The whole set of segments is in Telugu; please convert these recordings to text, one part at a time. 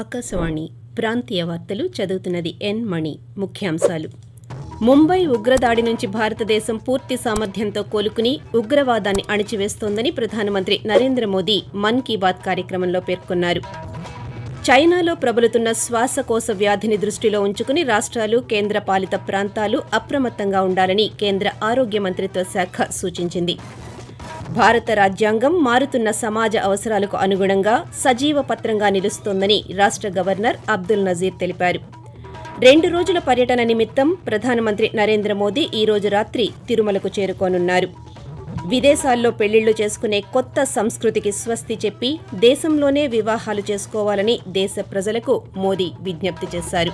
ఆకాశవాణి ప్రాంతీయ వార్తలు చదువుతున్నది ఎన్ మణి. ముఖ్యాంశాలు: ముంబై ఉగ్రదాడి నుంచి భారతదేశం పూర్తి సామర్థ్యంతో కోలుకుని ఉగ్రవాదాన్ని అణిచివేస్తోందని ప్రధానమంత్రి నరేంద్ర మోదీ మన్ కీ బాత్ కార్యక్రమంలో పేర్కొన్నారు. చైనాలో ప్రబలుతున్న శ్వాసకోశ వ్యాధిని దృష్టిలో ఉంచుకుని రాష్ట్రాలు, కేంద్రపాలిత ప్రాంతాలు అప్రమత్తంగా ఉండాలని కేంద్ర ఆరోగ్య మంత్రిత్వ శాఖ సూచించింది. భారత రాజ్యాంగం మారుతున్న సమాజ అవసరాలకు అనుగుణంగా సజీవ పత్రంగా నిలుస్తోందని రాష్ట్ర గవర్నర్ అబ్దుల్ నజీర్ తెలిపారు. 2 రోజుల పర్యటన నిమిత్తం ప్రధానమంత్రి నరేంద్ర మోదీ ఈ రోజు రాత్రి తిరుమలకు చేరుకోనున్నారు. విదేశాల్లో పెళ్లిళ్లు చేసుకునే కొత్త సంస్కృతికి స్వస్తి చెప్పి దేశంలోనే వివాహాలు చేసుకోవాలని దేశ ప్రజలకు మోదీ విజ్ఞప్తి చేశారు.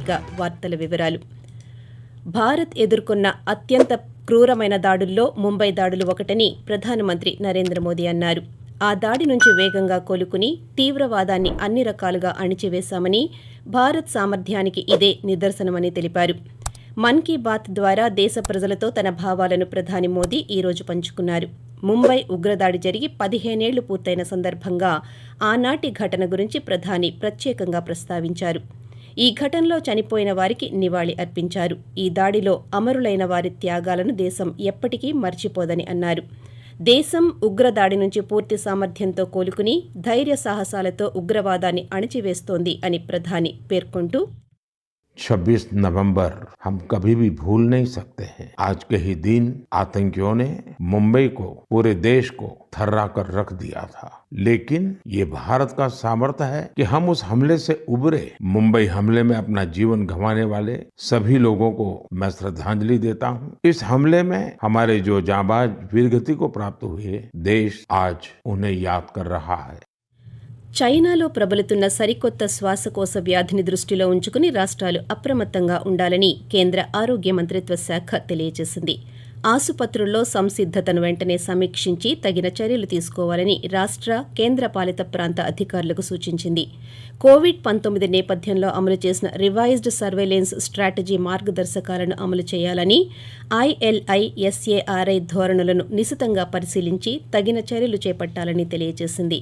ఇక వార్తల వివరాలు. భారత్ ఎదుర్కొన్న అత్యంత క్రూరమైన దాడుల్లో ముంబై దాడులు ఒకటని ప్రధానమంత్రి నరేంద్ర మోదీ అన్నారు. ఆ దాడి నుంచి వేగంగా కోలుకుని తీవ్రవాదాన్ని అన్ని రకాలుగా అణిచివేశామని, భారత్ సామర్థ్యానికి ఇదే నిదర్శనమని తెలిపారు. మన్ కీ బాత్ ద్వారా దేశ ప్రజలతో తన భావాలను ప్రధాని మోదీ ఈ రోజు పంచుకున్నారు. ముంబై ఉగ్రదాడి జరిగి 15 ఏళ్లు పూర్తయిన సందర్భంగా ఆనాటి ఘటన గురించి ప్రధాని ప్రత్యేకంగా ప్రస్తావించారు. ఈ ఘటనలో చనిపోయిన వారికి నివాళి అర్పించారు. ఈ దాడిలో అమరులైన వారి త్యాగాలను దేశం ఎప్పటికీ మర్చిపోదని అన్నారు. దేశం ఉగ్రదాడి నుంచి పూర్తి సామర్థ్యంతో కోలుకుని ధైర్య సాహసాలతో ఉగ్రవాదాన్ని అణిచివేస్తోంది అని ప్రధాని పేర్కొంటూ, 26 नवंबर हम कभी भी भूल नहीं सकते हैं। आज के ही दिन आतंकियों ने मुंबई को, पूरे देश को थर्रा कर रख दिया था, लेकिन ये भारत का सामर्थ्य है कि हम उस हमले से उबरे। मुंबई हमले में अपना जीवन गंवाने वाले सभी लोगों को मैं श्रद्धांजलि देता हूँ। इस हमले में हमारे जो जांबाज वीरगति को प्राप्त हुए, देश आज उन्हें याद कर रहा है. చైనాలో ప్రబలుతున్న సరికొత్త శ్వాసకోశ వ్యాధిని దృష్టిలో ఉంచుకుని రాష్ట్రాలు అప్రమత్తంగా ఉండాలని కేంద్ర ఆరోగ్య మంత్రిత్వ శాఖ తెలియజేసింది. ఆసుపత్రుల్లో సంసిద్ధతను వెంటనే సమీక్షించి తగిన చర్యలు తీసుకోవాలని రాష్ట్ర, కేంద్రపాలిత ప్రాంత అధికారులకు సూచించింది. కోవిడ్-19 నేపథ్యంలో అమలు చేసిన రివైజ్డ్ సర్వేలెన్స్ స్ట్రాటజీ మార్గదర్శకాలను అమలు చేయాలని, ILI-SARI ధోరణులను నిశితంగా పరిశీలించి తగిన చర్యలు చేపట్టాలని తెలియజేసింది.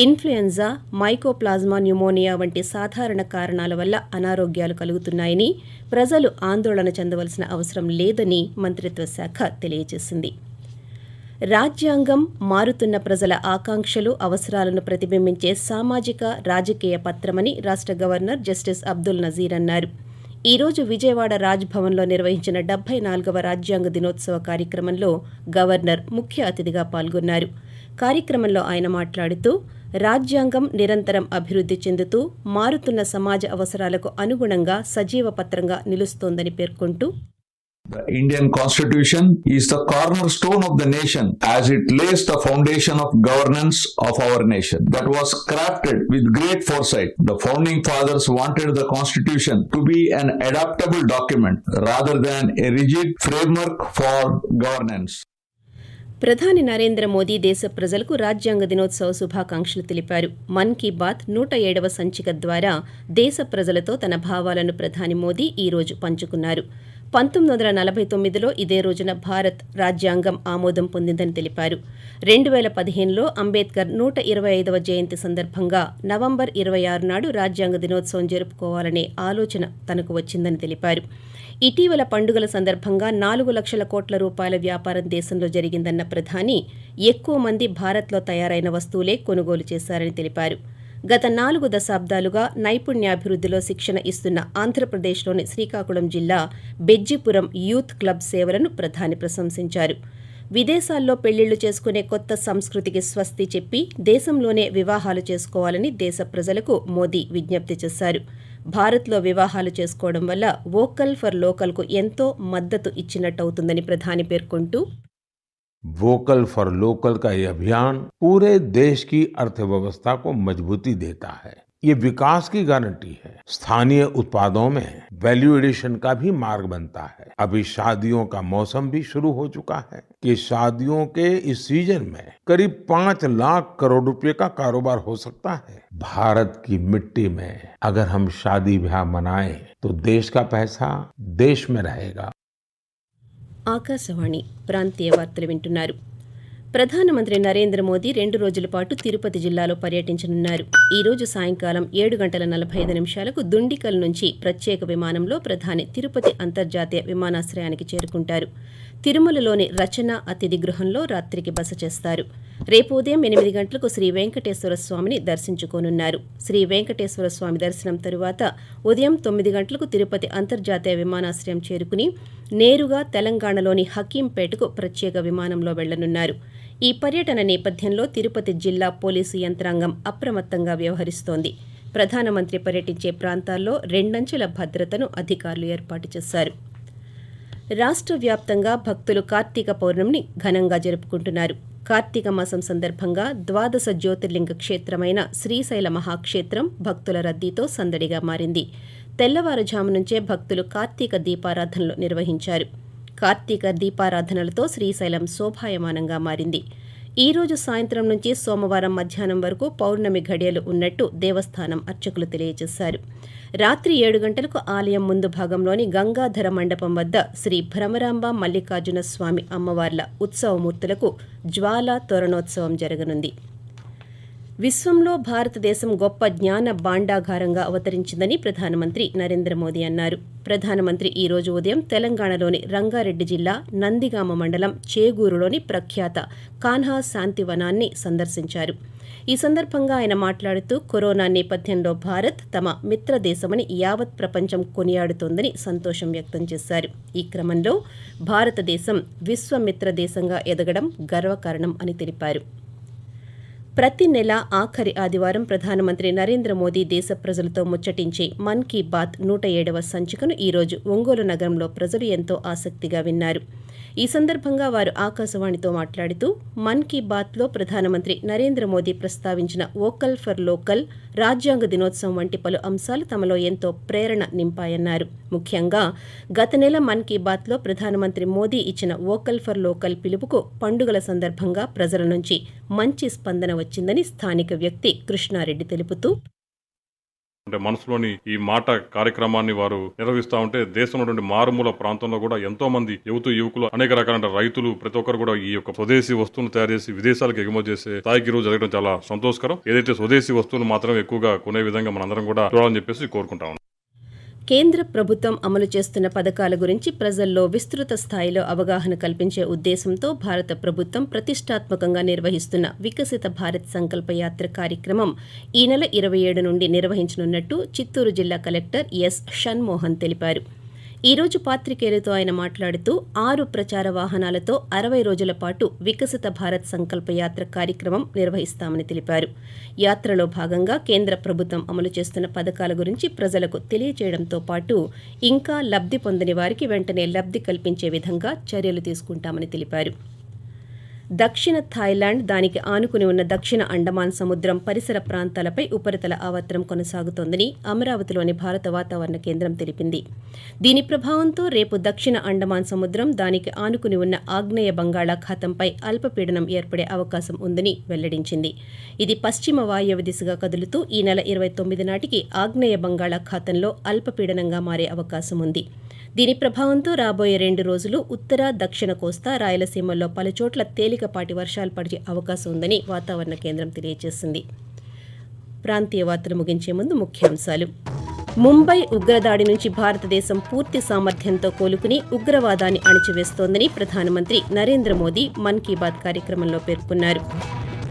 ఇన్ఫ్లుయెంజా, మైకోప్లాజ్మా న్యూమోనియా వంటి సాధారణ కారణాల వల్ల అనారోగ్యాలు కలుగుతున్నాయని, ప్రజలు ఆందోళన చెందవలసిన అవసరం లేదని మంత్రిత్వ శాఖ తెలియజేసింది. రాజ్యాంగం మారుతున్న ప్రజల ఆకాంక్షలు, అవసరాలను ప్రతిబింబించే సామాజిక, రాజకీయ పత్రమని రాష్ట్ర గవర్నర్ జస్టిస్ అబ్దుల్ నజీర్ అన్నారు. ఈ రోజు విజయవాడ రాజ్భవన్లో నిర్వహించిన 74వ రాజ్యాంగ దినోత్సవ కార్యక్రమంలో గవర్నర్ ముఖ్య అతిథిగా పాల్గొన్నారు. కార్యక్రమంలో ఆయన మాట్లాడుతూ, రాజ్యాంగం నిరంతరం అభివృద్ధి చెందుతూ మారుతున్న సమాజ అవసరాలకు అనుగుణంగా సజీవ పత్రంగా నిలుస్తోందని పేర్కొంటూ, The Indian Constitution is the cornerstone of the nation as it lays the foundation of governance of our nation that was crafted with great foresight. The founding fathers wanted the Constitution to be an adaptable document rather than a rigid framework for governance. ప్రధాని నరేంద్ర మోదీ దేశ ప్రజలకు రాజ్యాంగ దినోత్సవ శుభాకాంక్షలు తెలిపారు. మన్ కీ బాత్ 107వ సంచిక ద్వారా దేశ ప్రజలతో తన భావాలను ప్రధాని మోదీ ఈ రోజు పంచుకున్నారు. 1949లో ఇదే రోజున భారత్ రాజ్యాంగం ఆమోదం పొందిందని తెలిపారు. 2015లో అంబేద్కర్ 125వ జయంతి సందర్భంగా నవంబర్ 26 నాడు రాజ్యాంగ దినోత్సవం జరుపుకోవాలనే ఆలోచన తనకు వచ్చిందని తెలిపారు. ఇటీవల పండుగల సందర్భంగా 4 లక్షల కోట్ల రూపాయల వ్యాపారం దేశంలో జరిగిందన్న ప్రధాని, ఎక్కువ మంది భారత్లో తయారైన వస్తువులే కొనుగోలు చేశారని తెలిపారు. గత 4 దశాబ్దాలుగా నైపుణ్యాభివృద్ధిలో శిక్షణ ఇస్తున్న ఆంధ్రప్రదేశ్లోని శ్రీకాకుళం జిల్లా బెజ్జిపురం యూత్ క్లబ్ సేవలను ప్రధాని ప్రశంసించారు. విదేశాల్లో పెళ్లిళ్లు చేసుకునే కొత్త సంస్కృతికి స్వస్తి చెప్పి దేశంలోనే వివాహాలు చేసుకోవాలని దేశ ప్రజలకు మోదీ విజ్ఞప్తి చేశారు. భారత్లో వివాహాలు చేసుకోవడం వల్ల వోకల్ ఫర్ లోకల్కు ఎంతో మద్దతు ఇచ్చినట్టవుతుందని ప్రధాని పేర్కొంటూ, वोकल फॉर लोकल का ये अभियान पूरे देश की अर्थव्यवस्था को मजबूती देता है। ये विकास की गारंटी है। स्थानीय उत्पादों में वैल्यू एडिशन का भी मार्ग बनता है। अभी शादियों का मौसम भी शुरू हो चुका है कि शादियों के इस सीजन में करीब 5 लाख करोड़ रुपए का कारोबार हो सकता है। भारत की मिट्टी में अगर हम शादी ब्याह मनाएं तो देश का पैसा देश में रहेगा. ఆకాశవాణి ప్రాంతీయ వార్తలు వింటున్నారు. ప్రధానమంత్రి నరేంద్ర మోదీ 2 రోజుల పాటు తిరుపతి జిల్లాలో పర్యటించనున్నారు. ఈ రోజు సాయంకాలం 7:45 దుండికల్ నుంచి ప్రత్యేక విమానంలో ప్రధాని తిరుపతి అంతర్జాతీయ విమానాశ్రయానికి చేరుకుంటారు. తిరుమలలోని రచన అతిథి గృహంలో రాత్రికి బస చేస్తారు. రేపు ఉదయం 8 గంటలకు శ్రీ వెంకటేశ్వర స్వామిని దర్శించుకోనున్నారు. శ్రీ వెంకటేశ్వర స్వామి దర్శనం తరువాత ఉదయం 9 గంటలకు తిరుపతి అంతర్జాతీయ విమానాశ్రయం చేరుకుని నేరుగా తెలంగాణలోని హకీంపేటకు ప్రత్యేక విమానంలో వెళ్లనున్నారు. ఈ పర్యటన నేపథ్యంలో తిరుపతి జిల్లా పోలీసు యంత్రాంగం అప్రమత్తంగా వ్యవహరిస్తోంది. ప్రధానమంత్రి పర్యటించే ప్రాంతాల్లో 2 అంచెల భద్రతను అధికారులు ఏర్పాటు చేశారు. రాష్ట్ర వ్యాప్తంగా భక్తులు కార్తీక పౌర్ణమిని ఘనంగా జరుపుకుంటున్నారు. కార్తీక మాసం సందర్భంగా ద్వాదశ జ్యోతిర్లింగ క్షేత్రమైన శ్రీశైల మహాక్షేత్రం భక్తుల రద్దీతో సందడిగా మారింది. తెల్లవారుజాము నుంచే భక్తులు కార్తీక దీపారాధనలు నిర్వహించారు. కార్తీక దీపారాధనలతో శ్రీశైలం శోభాయమానంగా మారింది. ఈ రోజు సాయంత్రం నుంచి సోమవారం మధ్యాహ్నం వరకు పౌర్ణమి ఘడియలు ఉన్నట్టు దేవస్థానం అర్చకులు తెలియజేశారు. రాత్రి 7 గంటలకు ఆలయం ముందు భాగంలోని గంగాధర మండపం వద్ద శ్రీ భ్రమరాంబ మల్లికార్జున స్వామి అమ్మవార్ల ఉత్సవమూర్తులకు జ్వాలా తోరణోత్సవం జరగనుంది. విశ్వంలో భారతదేశం గొప్ప జ్ఞాన భాండాగారంగా అవతరించిందని ప్రధానమంత్రి నరేంద్ర మోదీ అన్నారు. ప్రధానమంత్రి ఈ రోజు ఉదయం తెలంగాణలోని రంగారెడ్డి జిల్లా నందిగామ మండలం చేగూరులోని ప్రఖ్యాత కాన్హా శాంతివనాన్ని సందర్శించారు. ఈ సందర్భంగా ఆయన మాట్లాడుతూ కరోనా నేపథ్యంలో భారత్ తమ మిత్రదేశమని యావత్ ప్రపంచం కొనియాడుతోందని సంతోషం వ్యక్తం చేశారు. ఈ క్రమంలో భారతదేశం విశ్వమిత్ర దేశంగా ఎదగడం గర్వకారణం అని తెలిపారు. ప్రతి నెల ఆఖరి ఆదివారం ప్రధానమంత్రి నరేంద్ర మోదీ దేశ ప్రజలతో ముచ్చటించే మన్ కీ బాత్ 107వ సంచికను ఈరోజు ఒంగోలు నగరంలో ప్రజలు ఎంతో ఆసక్తిగా విన్నారు. ఈ సందర్భంగా వారు ఆకాశవాణితో మాట్లాడుతూ మన్ కీ బాత్లో ప్రధానమంత్రి నరేంద్ర మోదీ ప్రస్తావించిన వోకల్ ఫర్ లోకల్, రాజ్యాంగ దినోత్సవం వంటి పలు అంశాలు తమలో ఎంతో ప్రేరణ నింపాయన్నారు. ముఖ్యంగా గత నెల మన్ కీ బాత్లో ప్రధానమంత్రి మోదీ ఇచ్చిన వోకల్ ఫర్ లోకల్ పిలుపుకు పండుగల సందర్భంగా ప్రజల నుంచి మంచి స్పందన వచ్చిందని స్థానిక వ్యక్తి కృష్ణారెడ్డి తెలుపుతూ, అంటే మనసులోని ఈ మాట కార్యక్రమాన్ని వారు నిర్వహిస్తూ ఉంటే దేశంలో మారుమూల ప్రాంతంలో కూడా ఎంతో మంది యువకులు అనేక రకాల రైతులు ప్రతి ఒక్కరు కూడా ఈ యొక్క స్వదేశీ వస్తువులు తయారు చేసి విదేశాలకు ఎగుమతి చేసే స్థాయికి రోజు జరగడం చాలా సంతోషకరం. ఏదైతే స్వదేశీ వస్తువులు మాత్రమే ఎక్కువగా కొనే విధంగా మనందరం కూడా చూడాలని చెప్పేసి కోరుకుంటా ఉన్నాం. కేంద్ర ప్రభుత్వం అమలు చేస్తున్న పథకాల గురించి ప్రజల్లో విస్తృత స్థాయిలో అవగాహన కల్పించే ఉద్దేశంతో భారత ప్రభుత్వం ప్రతిష్టాత్మకంగా నిర్వహిస్తున్న వికసిత భారత్ సంకల్ప యాత్ర కార్యక్రమం ఈ నెల 27 నుండి నిర్వహించనున్నట్టు చిత్తూరు జిల్లా కలెక్టర్ ఎస్ షణ్మోహన్ తెలిపారు. ఈ రోజు పాత్రికేయులతో ఆయన మాట్లాడుతూ 6 ప్రచార వాహనాలతో 60 రోజుల పాటు వికసిత భారత్ సంకల్ప యాత్ర కార్యక్రమం నిర్వహిస్తామని తెలిపారు. యాత్రలో భాగంగా కేంద్ర ప్రభుత్వం అమలు చేస్తున్న పథకాల గురించి ప్రజలకు తెలియజేయడంతో పాటు ఇంకా లబ్ధి పొందని వారికి వెంటనే లబ్ధి కల్పించే విధంగా చర్యలు తీసుకుంటామని తెలిపారు. దక్షిణ థాయిలాండ్, దానికి ఆనుకుని ఉన్న దక్షిణ అండమాన్ సముద్రం పరిసర ప్రాంతాలపై ఉపరితల ఆవర్తనం కొనసాగుతోందని అమరావతిలోని భారత వాతావరణ కేంద్రం తెలిపింది. దీని ప్రభావంతో రేపు దక్షిణ అండమాన్ సముద్రం, దానికి ఆనుకుని ఉన్న ఆగ్నేయ బంగాళాఖాతంపై అల్పపీడనం ఏర్పడే అవకాశం ఉందని వెల్లడించింది. ఇది పశ్చిమ వాయవ్య దిశగా కదులుతూ ఈ నెల 29 నాటికి ఆగ్నేయ బంగాళాఖాతంలో అల్పపీడనంగా మారే అవకాశం ఉంది. దీని ప్రభావంతో రాబోయే 2 రోజులు ఉత్తర, దక్షిణ కోస్తా, రాయలసీమల్లో పలుచోట్ల తేలికపాటి వర్షాలు పడే అవకాశం ఉందని వాతావరణ కేంద్రం తెలియజేసింది. ప్రాంతీయ వార్తలు ముగించే ముందు ముఖ్యాంశాలు. ముంబై ఉగ్రదాడి నుంచి భారతదేశం పూర్తి సామర్థ్యంతో కోలుకుని ఉగ్రవాదాన్ని అణిచివేస్తోందని ప్రధానమంత్రి నరేంద్ర మోదీ మన్ కీ బాత్ కార్యక్రమంలో పేర్కొన్నారు.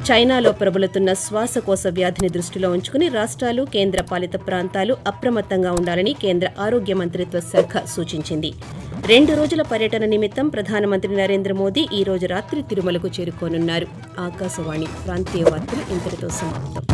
చైనాలో ప్రబలుతున్న శ్వాసకోశ వ్యాధిని దృష్టిలో ఉంచుకుని రాష్ట్రాలు, కేంద్ర పాలిత ప్రాంతాలు అప్రమత్తంగా ఉండాలని కేంద్ర ఆరోగ్య మంత్రిత్వ శాఖ సూచించింది. 2 రోజుల పర్యటన నిమిత్తం ప్రధానమంత్రి నరేంద్ర మోదీ ఈ రోజు రాత్రి తిరుమలకు చేరుకోనున్నారు. ఆకాశవాణి ప్రాంతీయ వార్తలు ఇంతటితో సమాప్తం.